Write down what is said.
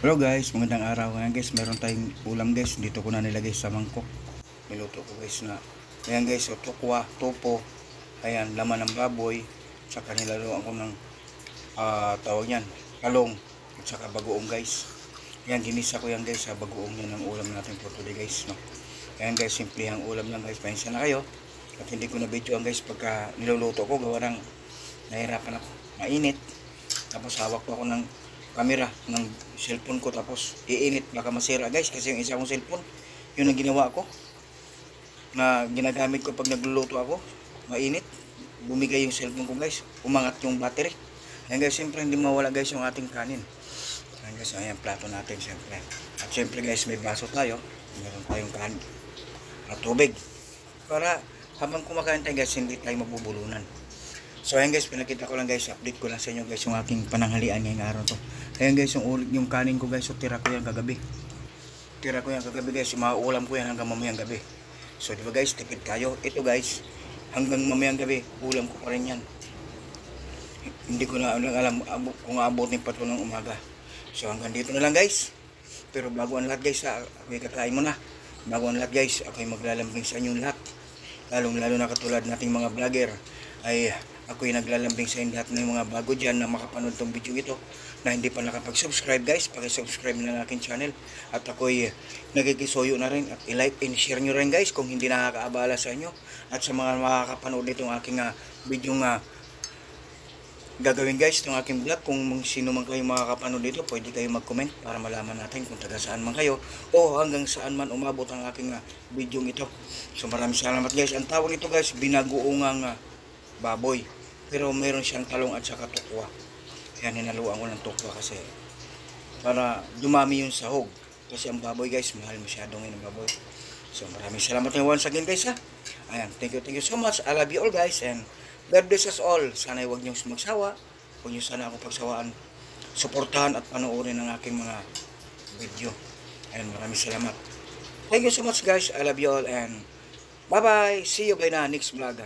Hello guys, magandang araw. Ngayon guys, meron tayong ulam guys. Dito ko na nilagay sa mangkok. Niluto ko guys na. Ayan guys, tukwa, topo. Ayan, laman ng baboy. Tsaka nilaluan ko ng tawag yan, kalong. At saka bagoong guys. Ayan, ginisa ko yan guys sa bagoong yan ng ulam natin for today guys. No? Ayan guys, simple ang ulam lang guys. Pahinsa na kayo. At hindi ko na videoan guys pagka niluluto ko. Gawa ng nahirapan ako. Mainit. Tapos hawak ko ako ng camera ng cellphone ko, tapos iinit baka masira guys, kasi yung isa kong cellphone yun ang ginawa ko na ginagamit ko pag nagluluto ako. Mainit, bumigay yung cellphone ko guys, umangat yung battery. Ayan guys, siyempre hindi mawala guys yung ating kanin. Ayan guys, ayan plato natin siyempre. At siyempre guys, may baso tayo, meron tayong kanin at tubig para habang kumakain tayo guys, hindi tayo mabubulunan. So ayan guys, pinakita ko lang guys, update ko lang sa inyo guys yung aking pananghalian ngayong araw to. Ayan guys, yung kanin ko guys, so tira ko yan kagabi. Tira ko yan kagabi guys, mauulam ko yan hanggang mamayang gabi. So diba guys, tipid tayo. Ito guys, hanggang mamayang gabi, ulam ko pa rin yan. Hindi ko na alam kung aabotin pa ito ng umaga. So hanggang dito na lang guys. Pero bago ang lahat guys, ako'y kakain mo na. Bago ang lahat guys, ako'y maglalambing sa inyong lahat. Lalo na katulad nating mga vlogger, ay ako'y naglalambing sa inyo lahat ng mga bago dyan na makapanood tong video ito na hindi pa nakapag-subscribe guys, paki-subscribe na aking channel. At ako'y nagkikisuyo na rin at i-like and share nyo rin guys kung hindi nakakaabala sa inyo. At sa mga makakapanood itong aking video gagawin guys, itong aking vlog, kung sino man kayo makakapanood dito, pwede kayo mag-comment para malaman natin kung taga saan man kayo o hanggang saan man umabot ang aking video ito. So maraming salamat guys. Ang tawag nito guys, binagoongang baboy, pero meron siyang talong at saka tukwa. Ayan, hinaluan ko ng tukwa kasi para dumami yung sahog, kasi ang baboy guys, mahal masyado ngayon ang baboy. So maraming salamat once again guys ha. Ayan, thank you so much. I love you all guys, and God bless us all. Sana huwag niyong magsawa, huwag niyo sana ako pagsawaan, suportahan at panoorin ang aking mga video. Ayan, maraming salamat. Thank you so much guys. I love you all, and bye bye. See you by na next vlog.